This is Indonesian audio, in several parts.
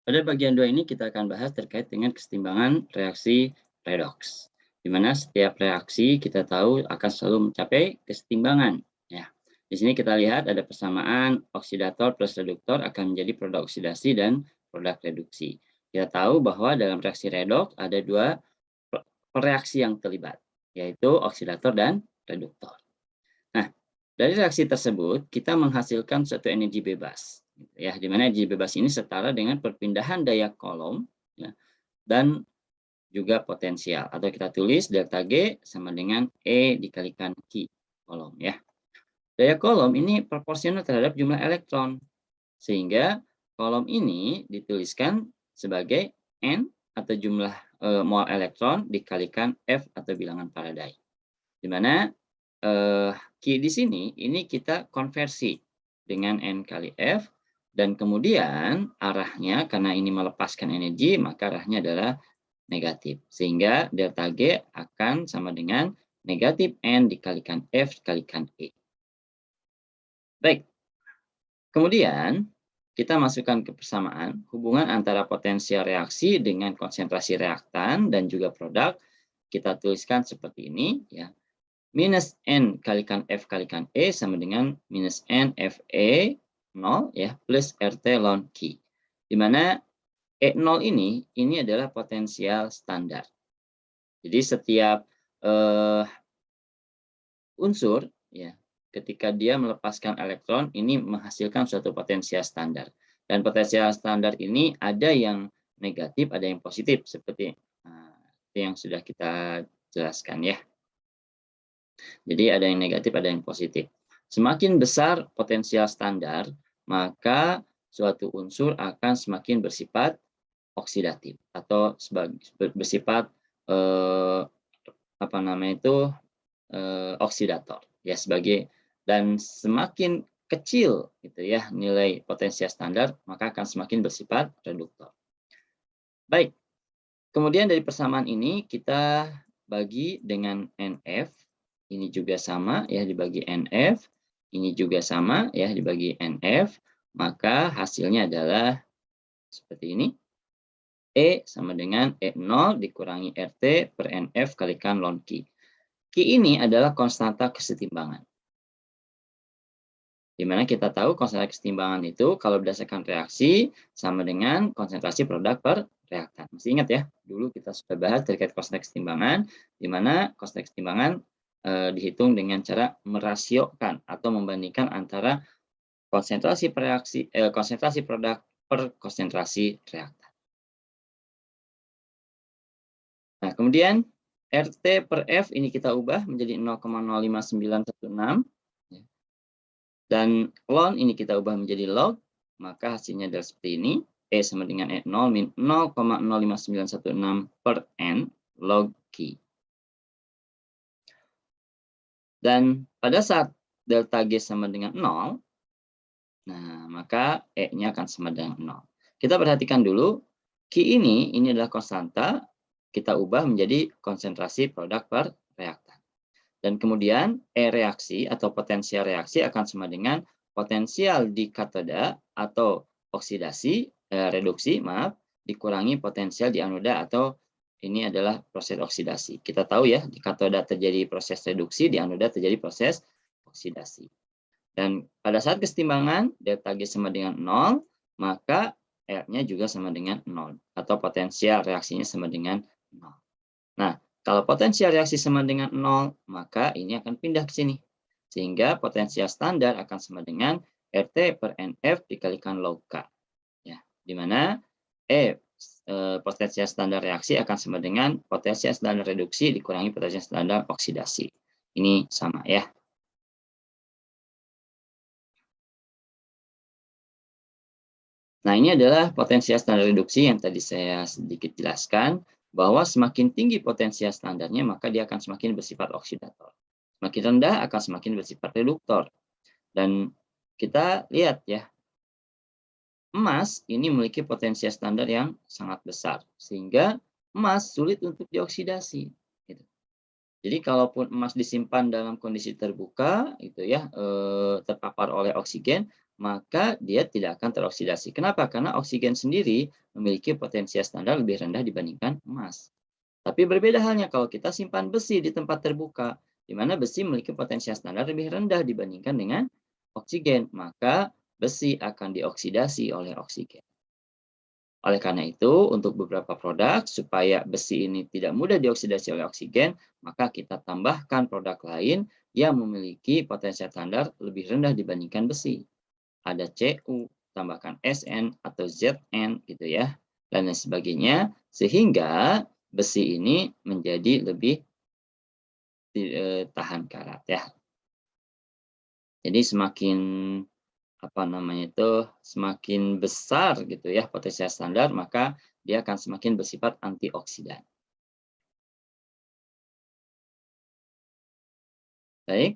Pada bagian 2 ini kita akan bahas terkait dengan kesetimbangan reaksi redoks, di mana setiap reaksi kita tahu akan selalu mencapai kesetimbangan. Ya, di sini kita lihat ada persamaan oksidator plus reduktor akan menjadi produk oksidasi dan produk reduksi. Kita tahu bahwa dalam reaksi redoks ada dua reaksi yang terlibat, yaitu oksidator dan reduktor. Nah, dari reaksi tersebut kita menghasilkan suatu energi bebas, gitu ya, di mana energi bebas ini setara dengan perpindahan daya kolom, ya, dan juga potensial, atau kita tulis delta G sama dengan E dikalikan Q kolom, ya. Daya kolom ini proporsional terhadap jumlah elektron, sehingga kolom ini dituliskan sebagai N atau jumlah mol elektron dikalikan F atau bilangan Faraday. Di mana Q di sini ini kita konversi dengan N kali F, dan kemudian arahnya karena ini melepaskan energi maka arahnya adalah negatif. Sehingga delta G akan sama dengan negatif N dikalikan F dikalikan E. Baik, kemudian kita masukkan ke persamaan hubungan antara potensial reaksi dengan konsentrasi reaktan dan juga produk. Kita tuliskan seperti ini, ya. Minus N kalikan F kalikan E sama dengan minus N Fe 0, ya, plus RT ln Q. Di mana E0 ini adalah potensial standar. Jadi setiap unsur, ya, ketika dia melepaskan elektron ini menghasilkan suatu potensial standar. Dan potensial standar ini ada yang negatif, ada yang positif seperti itu yang sudah kita jelaskan, ya. Jadi ada yang negatif, ada yang positif. Semakin besar potensial standar, maka suatu unsur akan semakin bersifat oksidatif atau bersifat apa namanya itu oksidator, ya, sebagai, dan semakin kecil gitu ya nilai potensial standar maka akan semakin bersifat reduktor. Baik, kemudian dari persamaan ini kita bagi dengan NF, ini juga sama ya dibagi NF, ini juga sama ya dibagi NF, maka hasilnya adalah seperti ini. E sama dengan E0 dikurangi RT per NF kalikan ln Q. Q ini adalah konstanta kesetimbangan. Di mana kita tahu konsentrasi kesetimbangan itu kalau berdasarkan reaksi sama dengan konsentrasi produk per reaktan. Masih ingat ya, dulu kita sudah bahas terkait konsentrasi kesetimbangan, di mana konsentrasi kesetimbangan dihitung dengan cara merasiokan atau membandingkan antara konsentrasi produk per konsentrasi reaktan. Nah, kemudian RT per F ini kita ubah menjadi 0,05916. Dan ln ini kita ubah menjadi log, maka hasilnya adalah seperti ini. E sama dengan E0 min 0,05916 per N log Q. Dan pada saat delta G sama dengan 0, nah maka E-nya akan sama dengan 0. Kita perhatikan dulu, Q ini adalah konstanta, kita ubah menjadi konsentrasi produk per reaktan. Dan kemudian E reaksi atau potensial reaksi akan sama dengan potensial di katoda atau reduksi, dikurangi potensial di anoda atau ini adalah proses oksidasi. Kita tahu ya, di katoda terjadi proses reduksi, di anoda terjadi proses oksidasi. Dan pada saat kesetimbangan delta G sama dengan 0, maka R-nya juga sama dengan 0 atau potensial reaksinya sama dengan 0. Nah, kalau potensial reaksi sama dengan 0, maka ini akan pindah ke sini. Sehingga potensial standar akan sama dengan RT per NF dikalikan log K. Ya, di mana potensial standar reaksi akan sama dengan potensial standar reduksi dikurangi potensial standar oksidasi. Ini sama ya. Nah, ini adalah potensial standar reduksi yang tadi saya sedikit jelaskan, bahwa semakin tinggi potensial standarnya, maka dia akan semakin bersifat oksidator. Semakin rendah akan semakin bersifat reduktor. Dan kita lihat ya, emas ini memiliki potensial standar yang sangat besar, sehingga emas sulit untuk dioksidasi. Gitu. Jadi kalaupun emas disimpan dalam kondisi terbuka, itu ya terpapar oleh oksigen, maka dia tidak akan teroksidasi. Kenapa? Karena oksigen sendiri memiliki potensial standar lebih rendah dibandingkan emas. Tapi berbeda halnya kalau kita simpan besi di tempat terbuka, di mana besi memiliki potensial standar lebih rendah dibandingkan dengan oksigen, maka besi akan dioksidasi oleh oksigen. Oleh karena itu, untuk beberapa produk, supaya besi ini tidak mudah dioksidasi oleh oksigen, maka kita tambahkan produk lain yang memiliki potensial standar lebih rendah dibandingkan besi. Ada Cu, tambahkan Sn atau Zn gitu ya, dan lain sebagainya, sehingga besi ini menjadi lebih tahan karat ya. Jadi semakin apa namanya itu semakin besar gitu ya potensial standar, maka dia akan semakin bersifat antioksidan. Baik,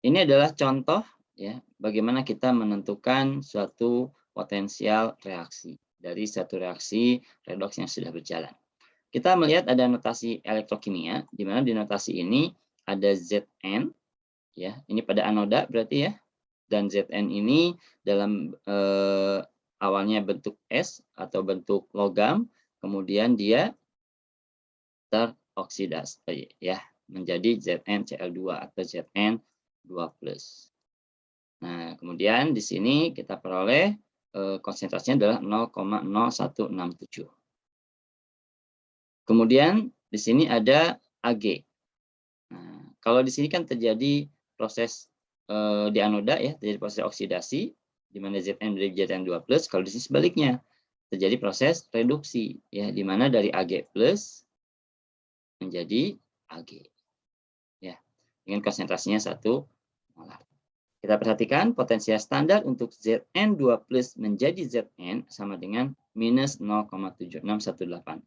ini adalah contoh ya bagaimana kita menentukan suatu potensial reaksi dari satu reaksi redoks yang sudah berjalan. Kita melihat ada notasi elektrokimia di mana di notasi ini ada Zn ya, ini pada anoda berarti ya. Dan Zn ini dalam awalnya bentuk S atau bentuk logam, kemudian dia teroksidasi ya menjadi ZnCl2 atau Zn2+. Nah, kemudian di sini kita peroleh konsentrasinya adalah 0,0167. Kemudian di sini ada Ag. Nah, kalau di sini kan terjadi proses di anoda ya, terjadi proses oksidasi di mana Zn menjadi Zn2+, kalau di sini sebaliknya terjadi proses reduksi ya, di mana dari Ag+ menjadi Ag ya, dengan konsentrasinya 1 molar. Kita perhatikan potensial standar untuk Zn2+ menjadi Zn sama dengan minus 0,7618.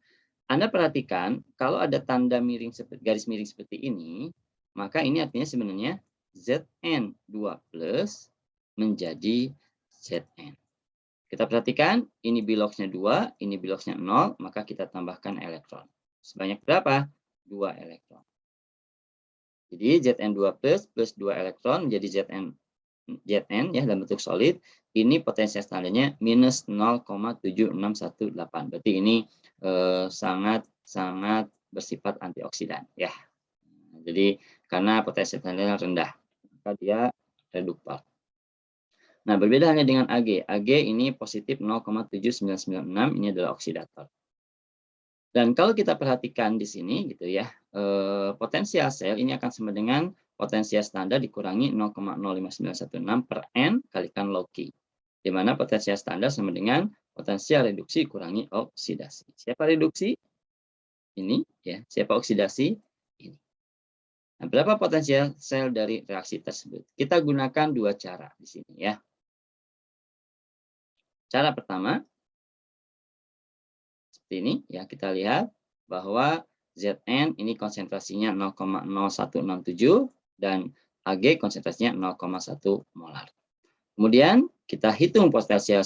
Anda perhatikan kalau ada tanda miring garis miring seperti ini, maka ini artinya sebenarnya Zn2+ menjadi Zn. Kita perhatikan ini biloxnya 2, ini biloxnya 0, maka kita tambahkan elektron. Sebanyak berapa? 2 elektron. Jadi Zn2+ plus 2 elektron menjadi Zn ya dalam bentuk solid, ini potensial standarnya minus 0,7618. Berarti ini sangat bersifat antioksidan ya. Jadi karena potensial standarnya rendah, maka dia reduktor. Nah, berbeda hanya dengan Ag. Ag ini positif 0,7996, ini adalah oksidator. Dan kalau kita perhatikan di sini gitu ya, potensial sel ini akan sama dengan potensial standar dikurangi 0,05916 per N kalikan log Q. Di mana potensial standar sama dengan potensial reduksi kurangi oksidasi. Siapa reduksi? Ini ya. Siapa oksidasi? Ini. Nah, berapa potensial sel dari reaksi tersebut? Kita gunakan dua cara di sini ya. Cara pertama seperti ini ya, kita lihat bahwa Zn ini konsentrasinya 0,0167 dan Ag konsentrasinya 0,1 molar. Kemudian kita hitung potensial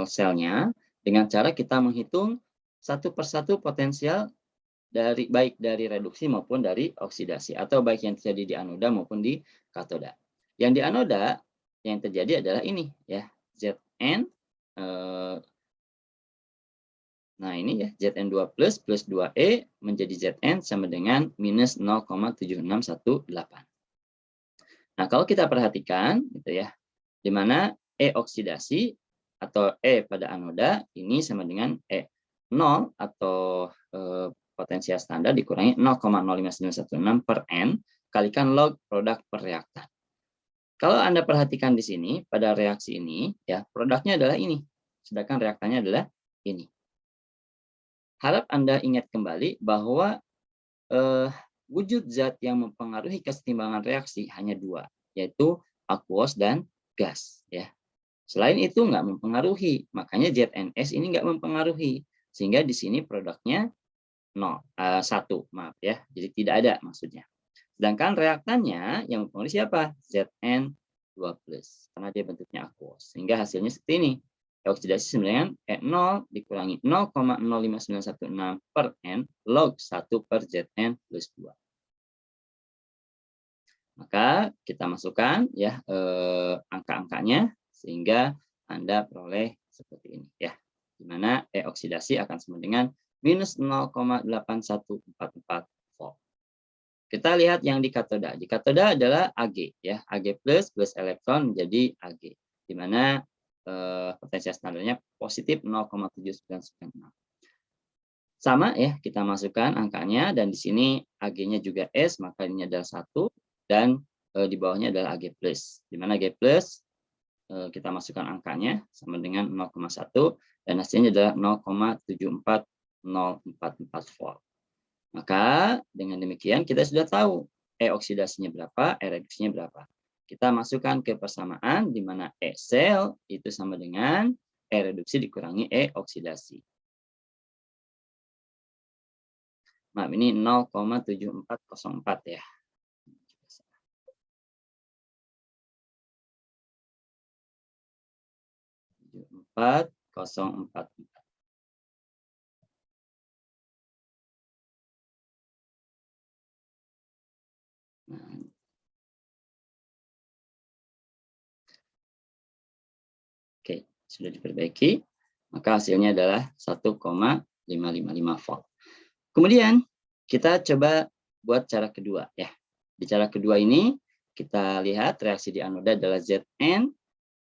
selnya dengan cara kita menghitung satu persatu potensial dari baik dari reduksi maupun dari oksidasi atau baik yang terjadi di anoda maupun di katoda. Yang di anoda yang terjadi adalah ini ya, Zn nah ini ya, Zn2+ plus 2E menjadi Zn sama dengan minus 0,7618. Nah, kalau kita perhatikan gitu ya, di mana E oksidasi atau E pada anoda ini sama dengan E0 atau potensial standar dikurangi 0,05916 per N kalikan log produk per reaktan. Kalau Anda perhatikan di sini pada reaksi ini ya, produknya adalah ini, sedangkan reaktannya adalah ini. Harap Anda ingat kembali bahwa wujud zat yang mempengaruhi kesetimbangan reaksi hanya dua, yaitu aquos dan gas. Ya. Selain itu nggak mempengaruhi, makanya ZNS ini nggak mempengaruhi, sehingga di sini produknya 1, maaf ya, jadi tidak ada maksudnya. Sedangkan reaktannya yang mempengaruhi siapa? Zn2+, karena dia bentuknya aquos, sehingga hasilnya seperti ini. Oksidasi sebenarnya E0 dikurangi 0,05916 per N log 1 per Zn plus 2. Maka kita masukkan ya angka-angkanya sehingga Anda peroleh seperti ini ya, di mana E oksidasi akan sama dengan minus 0,8144 volt. Kita lihat yang di katoda. Di katoda adalah Ag ya, Ag plus elektron menjadi Ag, di mana potensial standarnya positif 0,7996. Sama ya, kita masukkan angkanya dan di sini Ag-nya juga S, maka ini adalah 1 dan di bawahnya adalah Ag plus. Di mana Ag plus kita masukkan angkanya sama dengan 0,1 dan hasilnya adalah 0,74044 volt. Maka dengan demikian kita sudah tahu E oksidasinya berapa, E reduksinya berapa. Kita masukkan ke persamaan di mana E sel itu sama dengan E reduksi dikurangi E oksidasi. Maaf, ini 0,7404 ya. 74044. Nah, oke, sudah diperbaiki. Maka hasilnya adalah 1,555 volt. Kemudian kita coba buat cara kedua ya. Di cara kedua ini kita lihat reaksi di anoda adalah Zn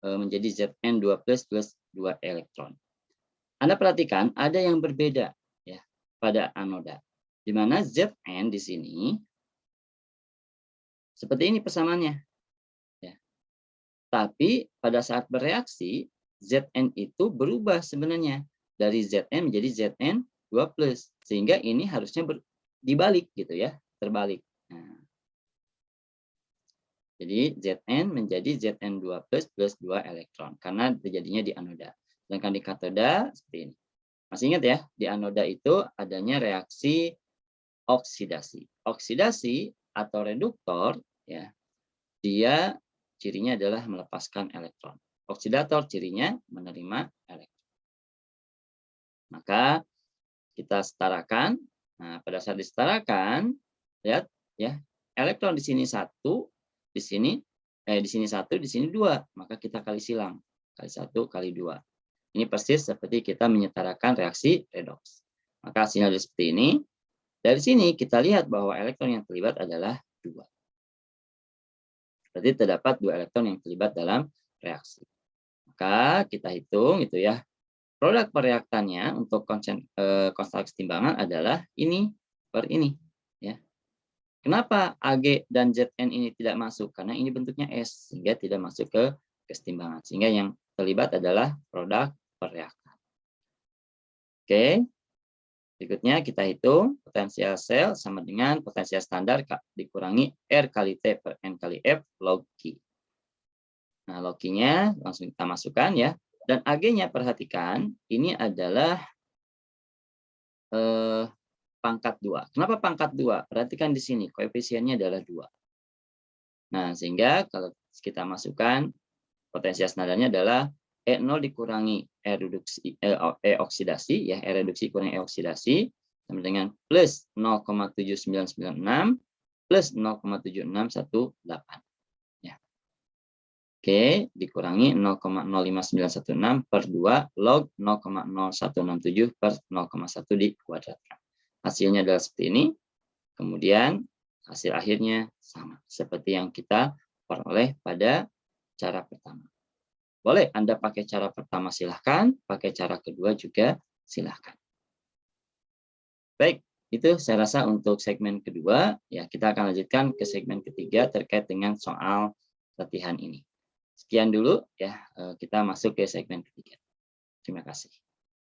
menjadi Zn2 plus 2 elektron. Anda perhatikan ada yang berbeda ya pada anoda. Di mana Zn di sini seperti ini persamaannya. Ya. Tapi pada saat bereaksi Zn itu berubah sebenarnya dari Zn menjadi Zn2 plus, sehingga ini harusnya dibalik gitu ya, terbalik. Nah, jadi Zn menjadi Zn2 plus 2 elektron karena terjadinya di anoda. Sedangkan di katoda seperti ini. Masih ingat ya, di anoda itu adanya reaksi oksidasi. Oksidasi atau reduktor ya, dia cirinya adalah melepaskan elektron. Oksidator cirinya menerima elektron. Maka kita setarakan. Nah, pada saat disetarakan, lihat ya, elektron di sini 1, di sini di sini 1, di sini 2, maka kita kali silang. Kali 1 kali 2. Ini persis seperti kita menyetarakan reaksi redoks. Maka hasilnya seperti ini. Dari sini kita lihat bahwa elektron yang terlibat adalah 2. Berarti terdapat 2 elektron yang terlibat dalam reaksi. Maka kita hitung itu ya. Produk pereaktannya untuk konstan kesetimbangan adalah ini per ini ya. Kenapa Ag dan Zn ini tidak masuk? Karena ini bentuknya S sehingga tidak masuk ke kesetimbangan. Sehingga yang terlibat adalah produk pereaktan. Oke. Berikutnya kita hitung potensial sel sama dengan potensial standar dikurangi R kali T per N kali F log Q. Nah, log Q-nya langsung kita masukkan ya. Dan Ag-nya perhatikan, ini adalah pangkat 2. Kenapa pangkat 2? Perhatikan di sini, koefisiennya adalah 2. Nah, sehingga kalau kita masukkan, potensial standarnya adalah E0 dikurangi E oksidasi, ya, E reduksi kurangi E oksidasi, sama dengan plus 0,7996 plus 0,76618. Oke, dikurangi 0,05916 per 2 log 0,0167 per 0,1 dikuadratkan. Hasilnya adalah seperti ini. Kemudian hasil akhirnya sama seperti yang kita peroleh pada cara pertama. Boleh Anda pakai cara pertama silahkan, pakai cara kedua juga silahkan. Baik, itu saya rasa untuk segmen kedua. Ya, kita akan lanjutkan ke segmen ketiga terkait dengan soal latihan ini. Sekian dulu ya, kita masuk ke segmen ketiga. Terima kasih.